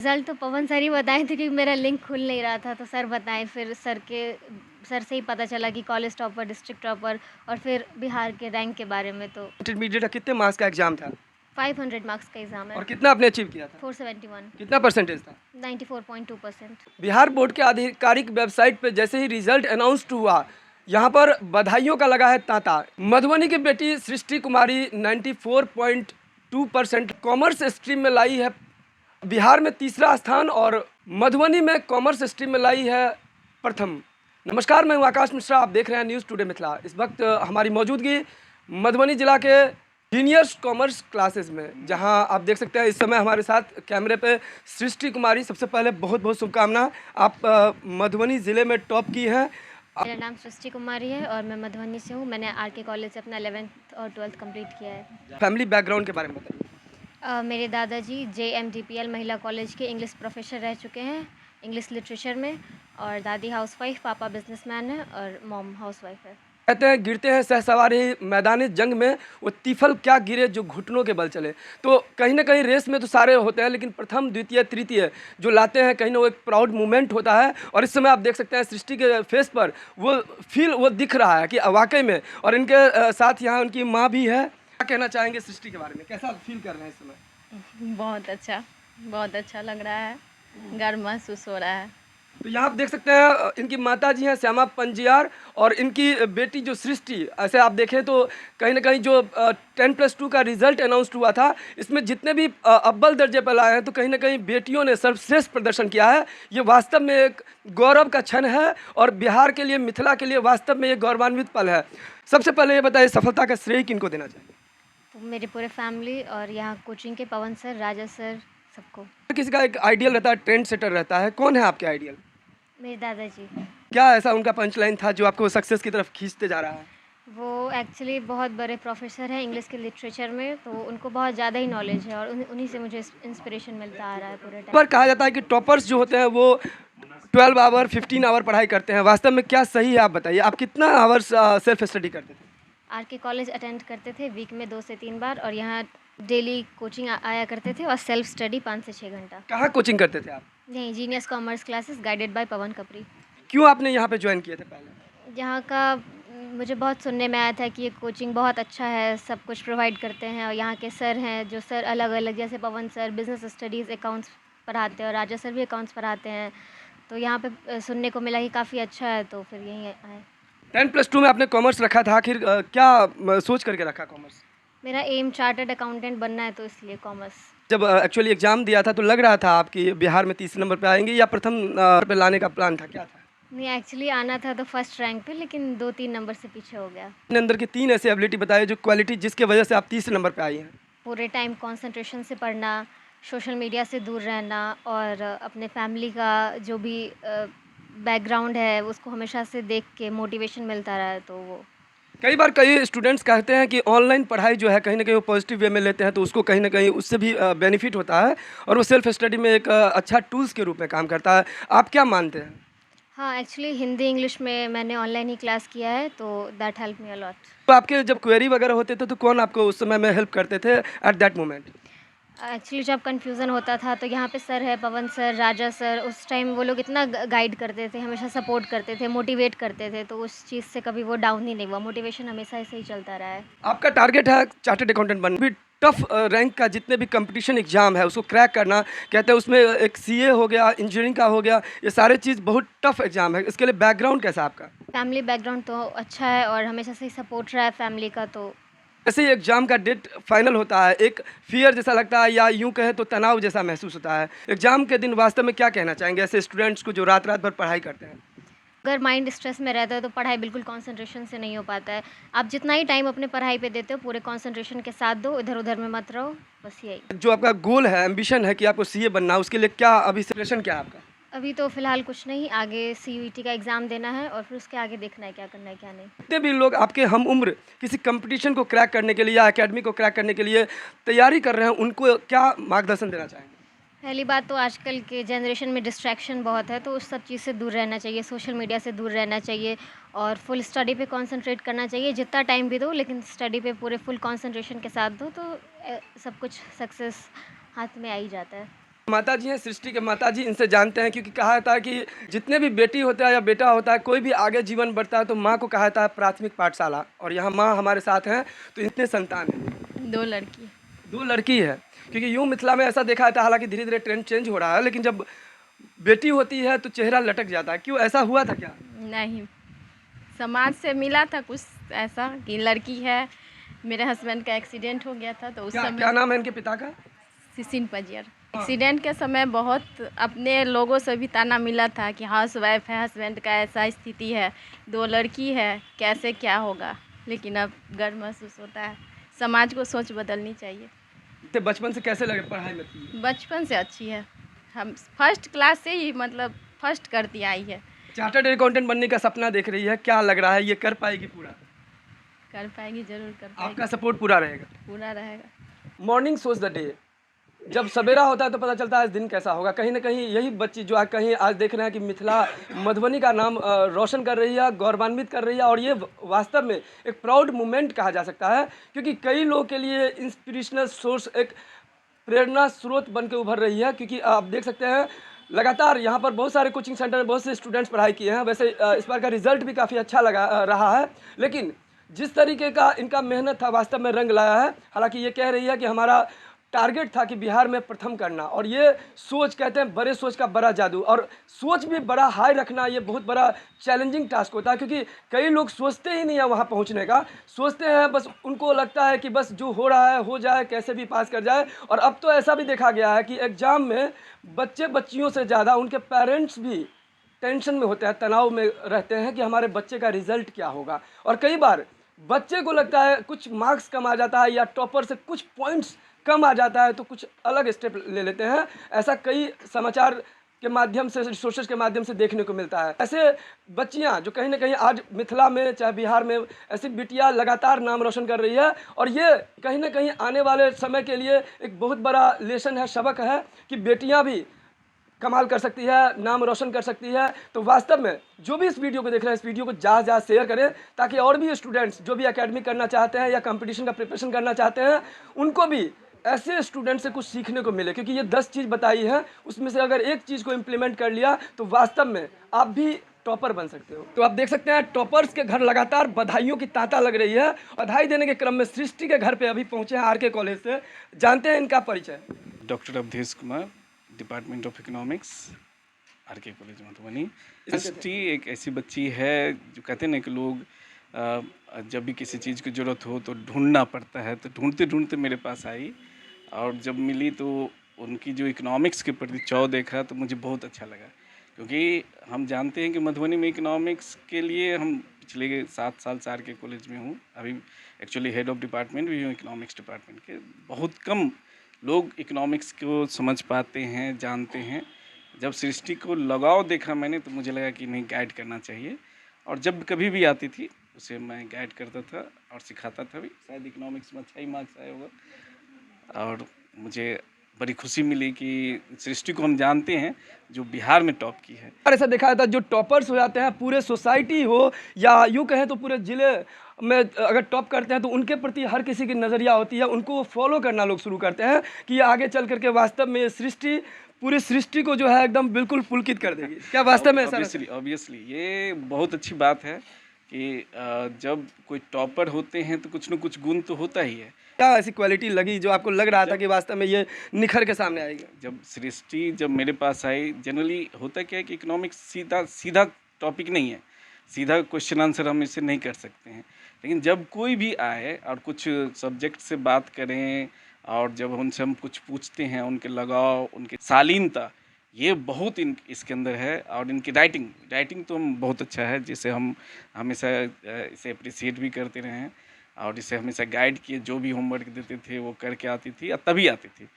Result तो पवन sir ही बताए थे क्योंकि मेरा लिंक खुल नहीं रहा था, तो सर बताए, फिर सर से ही पता चला कि कॉलेज टॉपर, डिस्ट्रिक्ट टॉपर और फिर बिहार के रैंक के बारे में। तो इंटरमीडिएट का कितने मार्क्स का एग्जाम था 500 मार्क्स का एग्ज़ाम है। और कितना आपने अचीव किया था? 471, कितना परसेंटेज था? 94.2%। बिहार बोर्ड के आधिकारिक वेबसाइट पे जैसे ही रिजल्ट अनाउंस्ड हुआ, यहाँ पर बधाइयों का लगा है तांता। मधुबनी की बेटी सृष्टि कुमारी 94.2% कॉमर्स स्ट्रीम में लाई है बिहार में तीसरा स्थान और मधुबनी में कॉमर्स स्ट्रीम में लाई है प्रथम। नमस्कार, मैं हूं आकाश मिश्रा, आप देख रहे हैं न्यूज़ टुडे मिथिला। इस वक्त हमारी मौजूदगी मधुबनी जिला के जूनियर्स कॉमर्स क्लासेस में, जहां आप देख सकते हैं इस समय हमारे साथ कैमरे पे सृष्टि कुमारी। सबसे पहले बहुत बहुत शुभकामना, आप मधुबनी ज़िले में टॉप की हैं। मेरा नाम सृष्टि कुमारी है और मैं मधुबनी से हूँ। मैंने आरके कॉलेज से अपना 11th और 12th कंप्लीट किया है। फैमिली बैकग्राउंड के बारे में बताइए। मेरे दादाजी JMDPL महिला कॉलेज के इंग्लिश प्रोफेसर रह चुके हैं, इंग्लिश लिटरेचर में। और दादी हाउसवाइफ, पापा बिजनेसमैन है और मॉम हाउसवाइफ है। कहते हैं गिरते हैं सहसवार ही मैदानी जंग में, वो तीफल क्या गिरे जो घुटनों के बल चले। तो कहीं ना कहीं रेस में तो सारे होते हैं, लेकिन प्रथम द्वितीय तृतीय जो लाते हैं कहीं ना वो एक प्राउड मोमेंट होता है। और इस समय आप देख सकते हैं सृष्टि के फेस पर वो फील वो दिख रहा है कि वाकई में। और इनके साथ यहाँ उनकी माँ भी है। क्या कहना चाहेंगे सृष्टि के बारे में, कैसा फील कर रहे हैं इस समय? बहुत अच्छा लग रहा है, गर्व महसूस हो रहा है। तो यहाँ आप देख सकते हैं इनकी माता जी हैं श्यामा पंजियार और इनकी बेटी जो सृष्टि। ऐसे आप देखें तो कहीं ना कहीं जो 10+2 का रिजल्ट अनाउंस्ड हुआ था, इसमें जितने भी अव्वल दर्जे पर लाए हैं, तो कहीं ना कहीं बेटियों ने सर्वश्रेष्ठ प्रदर्शन किया है। ये वास्तव में एक गौरव का क्षण है और बिहार के लिए, मिथिला के लिए वास्तव में ये गौरवान्वित पल है। सबसे पहले ये बताइए, सफलता का श्रेय किनको देना चाहिए? तो मेरे पूरे फैमिली और यहाँ कोचिंग के पवन सर, राजा सर, सबको। किसी का एक आइडियल रहता है, ट्रेंड सेटर रहता है, कौन है आपके आइडियल? मेरे दादाजी। क्या ऐसा उनका पंचलाइन था जो आपको सक्सेस की तरफ खींचते जा रहा है? वो एक्चुअली बहुत बड़े प्रोफेसर हैं इंग्लिश के लिटरेचर में, तो उनको बहुत ज़्यादा ही नॉलेज है और उन्हीं से मुझे इंस्पिरेशन मिलता आ रहा है पूरे टाइम। पर कहा जाता है कि टॉपर्स जो होते हैं वो 12 आवर 15 आवर पढ़ाई करते हैं। वास्तव में क्या सही है, आप बताइए, आप कितना आवर्स सेल्फ स्टडी करते थे? आरके कॉलेज अटेंड करते थे वीक में 2 से 3 बार और यहाँ डेली कोचिंग आया करते थे और सेल्फ स्टडी 5 से 6 घंटा। कहाँ कोचिंग करते थे आप? यहीं genius commerce classes guided by Pawan Kapri. क्यों आपने यहाँ पे ज्वाइन किए थे पहले? यहाँ का मुझे बहुत सुनने में आया था कि ये कोचिंग बहुत अच्छा है, सब कुछ प्रोवाइड करते हैं और यहाँ के सर हैं जो सर अलग अलग, जैसे पवन सर बिजनेस स्टडीज़ अकाउंट्स पढ़ाते हैं और राजा सर भी अकाउंट्स पढ़ाते हैं। तो यहाँ पे सुनने को मिला कि काफ़ी अच्छा है, तो फिर यहीं आए। 10+2 में आपने कॉमर्स रखा था, आखिर क्या सोच करके रखा कॉमर्स? मेरा एम चार्टर्ड अकाउंटेंट बनना है, तो इसलिए कॉमर्स। जब एक्चुअली एग्जाम दिया था तो लग रहा था आपकी बिहार में तीसरे नंबर पे आएंगे या प्रथम पे लाने का प्लान था, क्या था? नहीं, एक्चुअली आना था तो फर्स्ट रैंक पे, लेकिन 2-3 नंबर से पीछे हो गया। अपने अंदर की 3 ऐसे एबिलिटी बताइए जो क्वालिटी जिसके वजह से आप तीसरे नंबर पे आई हैं। पूरे टाइम कंसंट्रेशन से पढ़ना, सोशल मीडिया से दूर रहना और अपने फैमिली का जो भी बैकग्राउंड है उसको हमेशा से देख के मोटिवेशन मिलता रहा है, तो वो। कई बार कई स्टूडेंट्स कहते हैं कि ऑनलाइन पढ़ाई जो है कहीं ना कहीं वो पॉजिटिव वे में लेते हैं, तो उसको कहीं ना कहीं उससे भी बेनिफिट होता है और वो सेल्फ स्टडी में एक अच्छा टूल्स के रूप में काम करता है। आप क्या मानते हैं? हाँ, एक्चुअली हिंदी इंग्लिश में मैंने ऑनलाइन ही क्लास किया है, तो that help me a lot. तो आपके जब क्वेरी वगैरह होते थे तो कौन आपको उस समय में हेल्प करते थे एट दैट मोमेंट? एक्चुअली जब कन्फ्यूज़न होता था तो यहाँ पे सर है पवन सर, राजा सर, उस टाइम वो लोग इतना गाइड करते थे, हमेशा सपोर्ट करते थे, मोटिवेट करते थे, तो उस चीज़ से कभी वो डाउन ही नहीं हुआ, मोटिवेशन हमेशा ऐसे ही चलता रहा है। आपका टारगेट है चार्टर्ड अकाउंटेंट बनना। भी टफ रैंक का जितने भी कंपटीशन एग्जाम है उसको क्रैक करना, कहते हैं उसमें एक सीए हो गया, इंजीनियरिंग का हो गया, ये सारे चीज़ बहुत टफ एग्जाम है। इसके लिए बैकग्राउंड कैसा है आपका? फैमिली बैकग्राउंड तो अच्छा है और हमेशा से ही सपोर्ट रहा है फैमिली का, तो। ऐसे ही एग्जाम का डेट फाइनल होता है, एक फियर जैसा लगता है या यूं कहें तो तनाव जैसा महसूस होता है। एग्जाम के दिन वास्तव में क्या कहना चाहेंगे ऐसे स्टूडेंट्स को जो रात रात भर पढ़ाई करते हैं? अगर माइंड स्ट्रेस में रहता है तो पढ़ाई बिल्कुल कंसंट्रेशन से नहीं हो पाता है। आप जितना ही टाइम अपने पढ़ाई पे देते हो पूरे कंसंट्रेशन के साथ दो, इधर-उधर में मत रहो, बस यही। जो आपका गोल है, एम्बिशन है कि आपको सीए बनना, उसके लिए क्या अभी सिचुएशन क्या है आपका? अभी तो फ़िलहाल कुछ नहीं, आगे सीयूईटी का एग्ज़ाम देना है और फिर उसके आगे देखना है क्या करना है, क्या नहीं। जितने भी लोग आपके हम उम्र किसी कंपटीशन को क्रैक करने के लिए या एकेडमी को क्रैक करने के लिए तैयारी कर रहे हैं, उनको क्या मार्गदर्शन देना चाहेंगे? पहली बात तो आजकल के जनरेशन में डिस्ट्रैक्शन बहुत है, तो उस सब चीज़ से दूर रहना चाहिए, सोशल मीडिया से दूर रहना चाहिए और फुल स्टडी पे कंसंट्रेट करना चाहिए। जितना टाइम भी दो, लेकिन स्टडी पे पूरे फुल कंसंट्रेशन के साथ दो, तो सब कुछ सक्सेस हाथ में आ ही जाता है। माता जी हैं, सृष्टि के माता जी, इनसे जानते हैं, क्योंकि कहा जाता है कि जितने भी बेटी होता है या बेटा होता है, कोई भी आगे जीवन बढ़ता है तो माँ को कहा जाता है प्राथमिक पाठशाला, और यहाँ माँ हमारे साथ हैं। तो इतने संतान हैं, 2 लड़की। 2 लड़की है। क्योंकि यूँ मिथिला में ऐसा देखा जाता है, हालांकि धीरे धीरे ट्रेंड चेंज हो रहा है, लेकिन जब बेटी होती है तो चेहरा लटक जाता है। क्यों, ऐसा हुआ था क्या? नहीं, समाज से मिला था कुछ ऐसा कि लड़की है। मेरे हस्बैंड का एक्सीडेंट हो गया था तो उस क्या समय क्या नाम है इनके पिता का? सिसिन पजियर। एक्सीडेंट के समय बहुत अपने लोगों से भी ताना मिला था कि हाउस वाइफ है, हस्बैंड का ऐसा स्थिति है, 2 लड़की है, कैसे क्या होगा। लेकिन अब गर्व महसूस होता है। समाज को सोच बदलनी चाहिए। तो बचपन से कैसे लगे पढ़ाई में थी? बचपन से अच्छी है। हम फर्स्ट क्लास से ही मतलब फर्स्ट करती आई है। चार्टर्ड अकाउंटेंट बनने का सपना देख रही है, क्या लग रहा है ये कर पाएगी पूरा? कर पाएगी, जरूर कर आपका पाएगी, सपोर्ट पूरा रहेगा? पूरा रहेगा। मॉर्निंग सोच द डे, जब सवेरा होता है तो पता चलता है आज दिन कैसा होगा। कहीं ना कहीं यही बच्ची जो कहीं आज देख रहे हैं कि मिथिला मधुबनी का नाम रोशन कर रही है, गौरवान्वित कर रही है, और ये वास्तव में एक प्राउड मोमेंट कहा जा सकता है, क्योंकि कई लोगों के लिए इंस्पिरेशनल सोर्स, एक प्रेरणा स्रोत बन के उभर रही है। क्योंकि आप देख सकते हैं लगातार यहाँ पर बहुत सारे कोचिंग सेंटर में बहुत से स्टूडेंट्स पढ़ाई किए हैं। वैसे इस बार का रिजल्ट भी काफ़ी अच्छा रहा है, लेकिन जिस तरीके का इनका मेहनत था वास्तव में रंग लाया है। हालांकि ये कह रही है कि हमारा टारगेट था कि बिहार में प्रथम करना, और ये सोच, कहते हैं बड़े सोच का बड़ा जादू, और सोच भी बड़ा हाई रखना ये बहुत बड़ा चैलेंजिंग टास्क होता है। क्योंकि कई लोग सोचते ही नहीं है वहाँ पहुँचने का, सोचते हैं बस, उनको लगता है कि बस जो हो रहा है हो जाए, कैसे भी पास कर जाए। और अब तो ऐसा भी देखा गया है कि एग्ज़ाम में बच्चे बच्चियों से ज़्यादा उनके पेरेंट्स भी टेंशन में होते हैं, तनाव में रहते हैं कि हमारे बच्चे का रिजल्ट क्या होगा। और कई बार बच्चे को लगता है कुछ मार्क्स कम आ जाता है या टॉपर से कुछ पॉइंट्स कम आ जाता है तो कुछ अलग स्टेप ले लेते हैं। ऐसा कई समाचार के माध्यम से, रिसोर्सेज के माध्यम से देखने को मिलता है। ऐसे बच्चियां जो कहीं ना कहीं आज मिथिला में चाहे बिहार में, ऐसी बिटियां लगातार नाम रोशन कर रही है, और ये कहीं ना कहीं आने वाले समय के लिए एक बहुत बड़ा लेसन है, सबक है, कि बेटियां भी कमाल कर सकती है, नाम रोशन कर सकती है। तो वास्तव में जो भी इस वीडियो को देख रहे हैं, इस वीडियो को ज़्यादा ज़्यादा शेयर करें, ताकि और भी स्टूडेंट्स जो भी एकेडमिक करना चाहते हैं या कंपटीशन का प्रिपरेशन करना चाहते हैं, उनको भी ऐसे स्टूडेंट से कुछ सीखने को मिले। क्योंकि ये 10 चीज़ बताई है, उसमें से अगर एक चीज़ को इम्प्लीमेंट कर लिया तो वास्तव में आप भी टॉपर बन सकते हो। तो आप देख सकते हैं टॉपर्स के घर लगातार बधाइयों की तांता लग रही है। बधाई देने के क्रम में सृष्टि के घर पे अभी पहुंचे हैं आरके कॉलेज से, जानते हैं इनका परिचय। Doctor Awadhesh Kumar, department of economics, RK college Madhubani. Srishti एक ऐसी बच्ची है जो कहते हैं ना कि लोग जब भी किसी चीज़ की ज़रूरत हो तो ढूंढना पड़ता है, तो ढूंढते ढूंढते मेरे पास आई, और जब मिली तो उनकी जो इकोनॉमिक्स के प्रति चाव देखा तो मुझे बहुत अच्छा लगा। क्योंकि हम जानते हैं कि मधुबनी में इकोनॉमिक्स के लिए हम पिछले 7 साल से आरके कॉलेज में हूँ। अभी एक्चुअली हेड ऑफ डिपार्टमेंट भी हूँ इकोनॉमिक्स डिपार्टमेंट के। बहुत कम लोग इकोनॉमिक्स को समझ पाते हैं, जानते हैं। जब सृष्टि को लगाव देखा मैंने तो मुझे लगा कि नहीं, गाइड करना चाहिए, और जब कभी भी आती थी उसे मैं गाइड करता था और सिखाता था भी। शायद इकोनॉमिक्स में अच्छा ही मार्क्स आया होगा, और मुझे बड़ी खुशी मिली कि सृष्टि को हम जानते हैं जो बिहार में टॉप की है। और ऐसा देखा जाता है जो टॉपर्स हो जाते हैं, पूरे सोसाइटी हो या यूँ कहें तो पूरे ज़िले में अगर टॉप करते हैं तो उनके प्रति हर किसी की नज़रिया होती है, उनको फॉलो करना लोग शुरू करते हैं कि ये आगे चल करके वास्तव में सृष्टि पूरी सृष्टि को जो है एकदम बिल्कुल पुलकित कर देगी। क्या वास्तव में ऐसा? ऑब्वियसली ये बहुत अच्छी बात है कि जब कोई टॉपर होते हैं तो कुछ न कुछ गुण तो होता ही है। क्या ऐसी क्वालिटी लगी जो आपको लग रहा था कि वास्तव में ये निखर के सामने आएगी? जब सृष्टि जब मेरे पास आई, जनरली होता क्या है कि इकोनॉमिक्स सीधा टॉपिक नहीं है, सीधा क्वेश्चन आंसर हम इससे नहीं कर सकते हैं। लेकिन जब कोई भी आए और कुछ सब्जेक्ट से बात करें, और जब उनसे हम कुछ पूछते हैं, उनके लगाव, उनकी शालीनता, ये बहुत इसके अंदर है। और इनकी राइटिंग तो हम बहुत अच्छा है, जिसे हम हमेशा इसे अप्रिशिएट भी करते रहे हैं, और इसे हमेशा गाइड किए। जो भी होमवर्क देते थे वो करके आती थी, तभी आती थी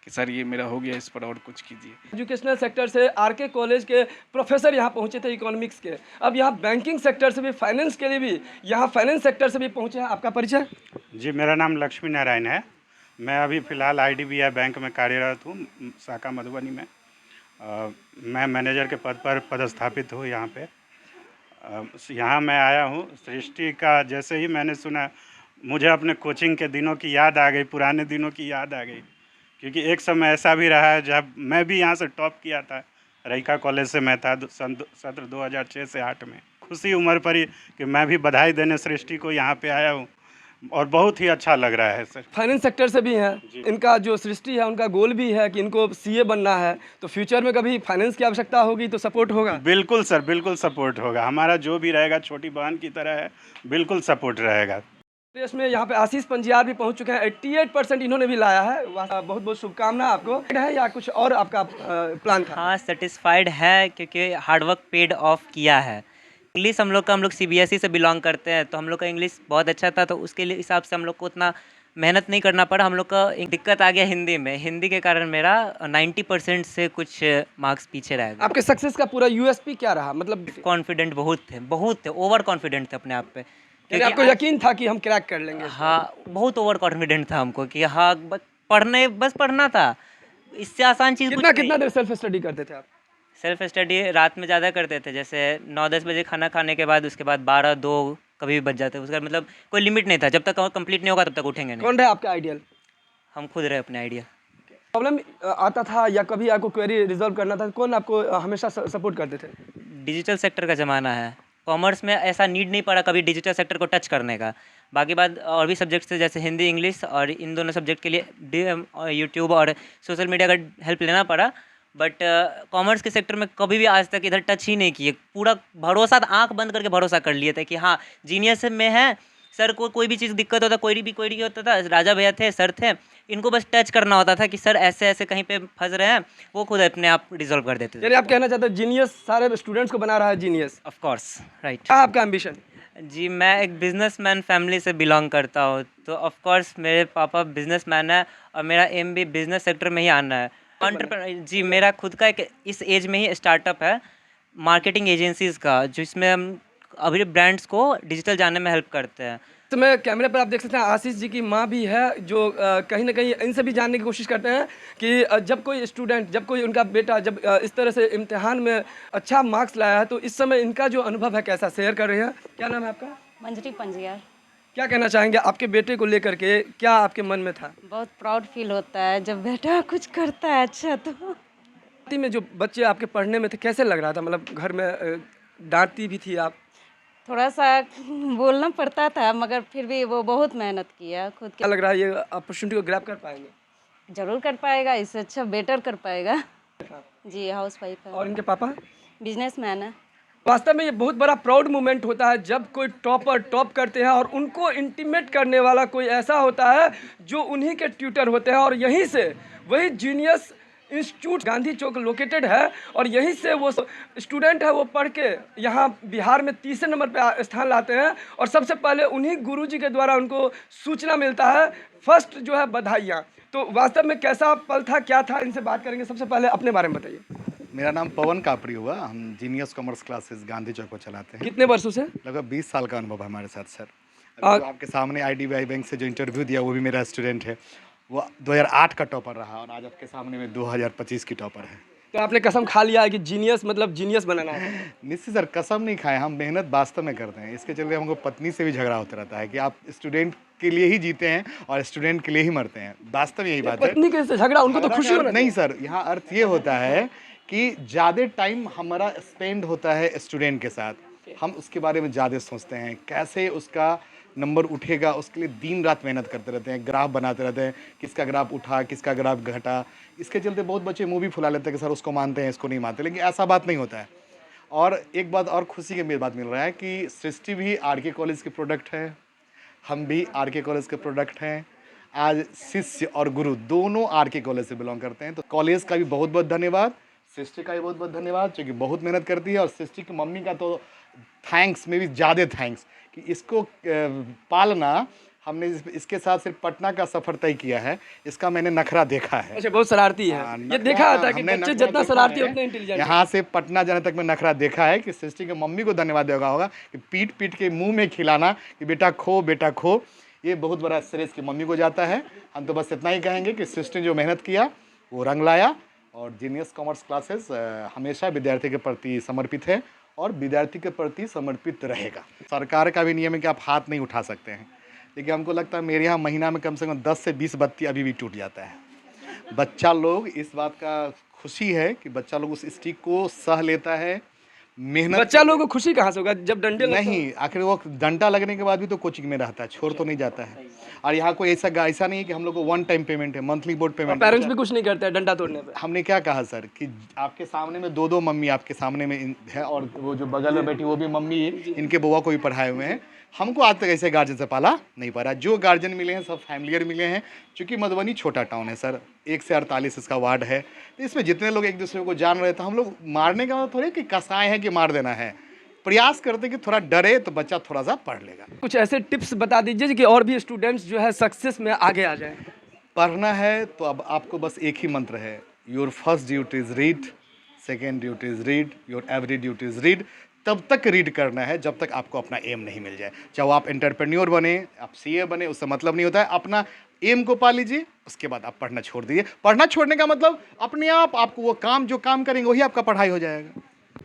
कि सर ये मेरा हो गया, इस पर और कुछ कीजिए। एजुकेशनल सेक्टर से आरके कॉलेज के प्रोफेसर यहाँ पहुँचे थे इकोनॉमिक्स के, अब यहाँ बैंकिंग सेक्टर से भी, फाइनेंस के लिए भी, यहाँ फाइनेंस सेक्टर से भी पहुँचे हैं। आपका परिचय? जी, मेरा नाम लक्ष्मी नारायण है। मैं अभी फ़िलहाल IDBI बैंक में कार्यरत हूँ, शाखा मधुबनी में। मैं मैनेजर के पद पर पदस्थापित हूँ यहाँ पे। यहाँ मैं आया हूँ, सृष्टि का जैसे ही मैंने सुना, मुझे अपने कोचिंग के दिनों की याद आ गई, पुराने दिनों की याद आ गई क्योंकि एक समय ऐसा भी रहा है जब मैं भी यहाँ से टॉप किया था। रईका कॉलेज से मैं था सत्र 2006 से 8 में। खुशी उम्र पर ही कि मैं भी बधाई देने सृष्टि को यहाँ पे आया हूँ और बहुत ही अच्छा लग रहा है सर। फाइनेंस सेक्टर से भी हैं, इनका जो सृष्टि है उनका गोल भी है कि इनको सीए बनना है, तो फ्यूचर में कभी फाइनेंस की आवश्यकता होगी तो सपोर्ट होगा। बिल्कुल सर, बिल्कुल सपोर्ट होगा। हमारा जो भी रहेगा छोटी बहन की तरह है, बिल्कुल सपोर्ट रहेगा। देश में यहाँ पे आशीष पंजियार भी पहुँच चुके हैं, 88% इन्होंने भी लाया है। बहुत बहुत शुभकामना आपको। है या कुछ और आपका प्लान था? हाँ, सेटिस्फाइड है क्योंकि हार्डवर्क पेड ऑफ किया है। इंग्लिश हम लोग सीबीएसई से बिलोंग करते हैं, तो हम लोग का इंग्लिश बहुत अच्छा था, तो उसके लिए हिसाब से हम लोग को उतना मेहनत नहीं करना पड़ा। हम लोग का एक दिक्कत आ गया हिंदी में, हिंदी के कारण मेरा 90% से कुछ मार्क्स पीछे रह गए। आपके सक्सेस का पूरा यूएसपी क्या रहा? मतलब कॉन्फिडेंट बहुत थे, ओवर कॉन्फिडेंट थे अपने आप पे। यानी आपको यकीन था कि हम क्रैक कर लेंगे? हाँ, बहुत ओवर कॉन्फिडेंट था हमको कि हाँ बस पढ़ना था, इससे आसान चीज़ कितना देर सेल्फ स्टडी करते थे आप? सेल्फ स्टडी रात में ज़्यादा करते थे, जैसे 9-10 बजे खाना खाने के बाद, उसके बाद 12-2 कभी भी बच जाते। उसका मतलब कोई लिमिट नहीं था, जब तक कंप्लीट नहीं होगा तब तक उठेंगे नहीं। कौन रहे आपका आइडियल? हम खुद रहे अपने आइडिया। प्रॉब्लम आता था या कभी आपको क्वेरी रिजॉल्व करना था, कौन आपको हमेशा सपोर्ट करते थे? डिजिटल सेक्टर का ज़माना है, कॉमर्स में ऐसा नीड नहीं पड़ा कभी डिजिटल सेक्टर को टच करने का। बाकी बात और भी सब्जेक्ट्स थे जैसे हिंदी, इंग्लिश, और इन दोनों सब्जेक्ट के लिए यूट्यूब और सोशल मीडिया का हेल्प लेना पड़ा। बट कॉमर्स के सेक्टर में कभी भी आज तक इधर टच ही नहीं किए। पूरा भरोसा, आंख बंद करके भरोसा कर लिए थे कि हाँ जीनियस में है। सर को कोई भी चीज़ दिक्कत होता, कोई भी क्वेरी होता था, राजा भैया थे, सर थे, इनको बस टच करना होता था कि सर ऐसे ऐसे कहीं पे फंस रहे हैं, वो खुद अपने आप रिजॉल्व कर देते थे। यानी आप कहना चाहते हैं जीनियस सारे स्टूडेंट्स को बना रहा है जीनियस? Of course, right. क्या आपका एम्बिशन? जी, मैं एक बिजनेसमैन फैमिली से बिलोंग करता हूँ, तो ऑफ कोर्स मेरे पापा बिजनेसमैन है और मेरा एम भी बिजनेस सेक्टर में ही आना है। जी, मेरा खुद का एक इस एज में ही स्टार्टअप है मार्केटिंग एजेंसीज़ का, जिसमें हम अभी ब्रांड्स को डिजिटल जानने में हेल्प करते हैं। तो मैं कैमरे पर आप देख सकते हैं आशीष जी की माँ भी है, जो कहीं ना कहीं इनसे भी जानने की कोशिश करते हैं कि जब कोई स्टूडेंट, जब कोई उनका बेटा जब इस तरह से इम्तिहान में अच्छा मार्क्स लाया है, तो इस समय इनका जो अनुभव है कैसा शेयर कर रहे हैं। क्या नाम है आपका? मंजरी पंजियार। क्या कहना चाहेंगे आपके बेटे को लेकर के, क्या आपके मन में था? बहुत प्राउड फील होता है जब बेटा कुछ करता है अच्छा। तो में जो बच्चे आपके पढ़ने में थे कैसे लग रहा था? मतलब घर में डांटती भी थी आप? थोड़ा सा बोलना पड़ता था, मगर फिर भी वो बहुत मेहनत किया खुद के। क्या लग रहा है ये अपॉर्चुनिटी को ग्रैब कर पाएंगे? जरूर कर पाएगा, इससे अच्छा बेटर कर पाएगा। जी, हाउस वाइफ है। और इनके पापा बिजनेसमैन है। वास्तव में ये बहुत बड़ा प्राउड मोमेंट होता है जब कोई टॉपर टॉप करते हैं और उनको इंटीमेट करने वाला कोई ऐसा होता है जो उन्हीं के ट्यूटर होते हैं। और यहीं से वही जीनियस इंस्टीट्यूट गांधी चौक लोकेटेड है और यहीं से वो स्टूडेंट है, वो पढ़ के यहाँ बिहार में तीसरे नंबर पे स्थान लाते हैं। और सबसे पहले उन्हीं गुरुजी के द्वारा उनको सूचना मिलता है, फर्स्ट जो है बधाइयाँ। तो वास्तव में कैसा पल था, क्या था, इनसे बात करेंगे। सबसे पहले अपने बारे में बताइए। मेरा नाम पवन कापड़ी हुआ। हम जीनियस कॉमर्स क्लासेस गांधी चौक को चलाते हैं। कितने वर्षों से? लगभग 20 साल का अनुभव है हमारे साथ सर। अभी जो आपके सामने IDBI बैंक से जो इंटरव्यू दिया वो भी मेरा स्टूडेंट है। वो 2008 का टॉपर रहा और आज आपके सामने में 2025 की टॉपर है। तो आपने कसम खा लिया है कि जीनियस मतलब जीनियस बनाना है? निश्चित सर, कसम नहीं खाए, हम मेहनत वास्तव में करते हैं। इसके चलते हमको पत्नी से भी झगड़ा होता रहता है कि आप स्टूडेंट के लिए ही जीते हैं और स्टूडेंट के लिए ही मरते हैं। वास्तव यही बात है। पत्नी कैसे झगड़ा? उनको तो खुशी होना नहीं सर, यहाँ अर्थ ये होता है कि ज़्यादा टाइम हमारा स्पेंड होता है स्टूडेंट के साथ, हम उसके बारे में ज़्यादा सोचते हैं, कैसे उसका नंबर उठेगा, उसके लिए दिन रात मेहनत करते रहते हैं, ग्राफ बनाते रहते हैं, किसका ग्राफ उठा, किसका ग्राफ घटा। इसके चलते बहुत बच्चे मुँह भी फुला लेते हैं कि सर उसको मानते हैं, इसको नहीं मानते, लेकिन ऐसा बात नहीं होता है। और एक बात और खुशी की बात मिल रहा है कि सृष्टि भी RK कॉलेज के प्रोडक्ट है, हम भी RK कॉलेज के प्रोडक्ट हैं। आज शिष्य और गुरु दोनों RK कॉलेज से बिलोंग करते हैं। तो कॉलेज का भी बहुत बहुत धन्यवाद, सृष्टि का भी बहुत बहुत धन्यवाद, क्योंकि बहुत मेहनत करती है। और सृष्टि की मम्मी का तो थैंक्स में भी ज़्यादा थैंक्स कि इसको पालना। हमने इसके साथ सिर्फ पटना का सफ़र तय किया है, इसका मैंने नखरा देखा है। अच्छा, बहुत शरारती है। ये देखा आता है कि बच्चे जितना शरारती है उतने इंटेलिजेंट। यहाँ से पटना जाने तक मैं नखरा देखा है कि सृष्टि की मम्मी को धन्यवाद देगा होगा कि पीट पीट के मुंह में खिलाना कि बेटा खो बेटा खो, ये बहुत बड़ा श्रेय की मम्मी को जाता है। हम तो बस इतना ही कहेंगे कि सृष्टि ने जो मेहनत किया वो रंग लाया। और जीनियस कॉमर्स क्लासेस हमेशा विद्यार्थी के प्रति समर्पित है और विद्यार्थी के प्रति समर्पित रहेगा। सरकार का भी नियम है कि आप हाथ नहीं उठा सकते हैं, लेकिन हमको लगता है मेरे यहाँ महीना में कम से कम 10 से 20 बत्ती अभी भी टूट जाता है। बच्चा लोग इस बात का खुशी है कि बच्चा लोग उस स्टिक को सह लेता है, मेहनत बच्चा लोगों को खुशी कहाँ से होगा जब डंडे लगते हैं? नहीं, आखिर वो डंडा लगने के बाद भी तो कोचिंग में रहता है, छोड़ तो नहीं जाता है। और यहाँ कोई ऐसा नहीं है कि हम लोग को वन टाइम पेमेंट है, मंथली बोर्ड पेमेंट है। पेरेंट्स भी कुछ नहीं करते हैं डंडा तोड़ने पे। हमने क्या कहा सर कि आपके सामने में दो मम्मी आपके सामने में है, और वो जो बगल में बैठी वो भी मम्मी है, इनके बुआ को भी पढ़ाए हुए हैं। हमको आज तक ऐसे गार्जियन से पाला नहीं पड़ा। जो गार्जियन मिले हैं सब फैमिलियर मिले हैं, क्योंकि मधुबनी छोटा टाउन है सर, 1 से 48 इसका वार्ड है, तो इसमें जितने लोग एक दूसरे को जान रहे थे, हम लोग मारने का मतलब थोड़ी कि कसाए हैं कि मार देना है, प्रयास करते कि थोड़ा डरे तो बच्चा थोड़ा सा पढ़ लेगा। कुछ ऐसे टिप्स बता दीजिए कि और भी स्टूडेंट्स जो है सक्सेस में आगे आ जाएं। पढ़ना है तो अब आपको बस एक ही मंत्र है, your first duty is read, second duty is read, your every duty is read. तब तक रीड करना है जब तक आपको अपना एम नहीं मिल जाए। चाहे आप एंटरप्रेन्योर बने, आप सीए बने, उससे मतलब नहीं होता है। अपना एम को पा लीजिए, उसके बाद आप पढ़ना छोड़ दीजिए। पढ़ना छोड़ने का मतलब अपने आप आपको वो काम जो काम करेंगे वही आपका पढ़ाई हो जाएगा।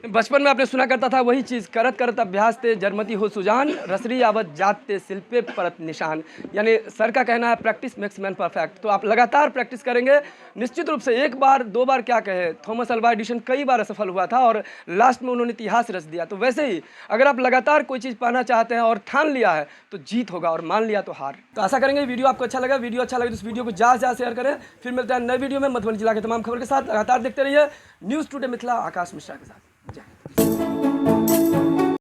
बचपन में आपने सुना करता था वही चीज़, करत करत अभ्यास ते जरमती हो सुजान, रसरी आवत जात ते शिल्पे परत निशान। यानी सर का कहना है प्रैक्टिस मेक्स मैन परफेक्ट। तो आप लगातार प्रैक्टिस करेंगे, निश्चित रूप से एक बार दो बार क्या कहे, थॉमस अल्वा एडिशन कई बार असफल हुआ था और लास्ट में उन्होंने इतिहास रच दिया। तो वैसे ही अगर आप लगातार कोई चीज़ पाना चाहते हैं और ठान लिया है तो जीत होगा, और मान लिया तो हार। तो आशा करेंगे वीडियो आपको अच्छा लगा। वीडियो अच्छा लगे तो इस वीडियो को ज़्यादा से ज़्यादा शेयर करें। फिर मिलते हैं नए वीडियो में मधुबनी जिला के तमाम खबर के साथ। लगातार देखते रहिए न्यूज़ टुडे मिथिला, आकाश मिश्रा के साथ। जय हिंद।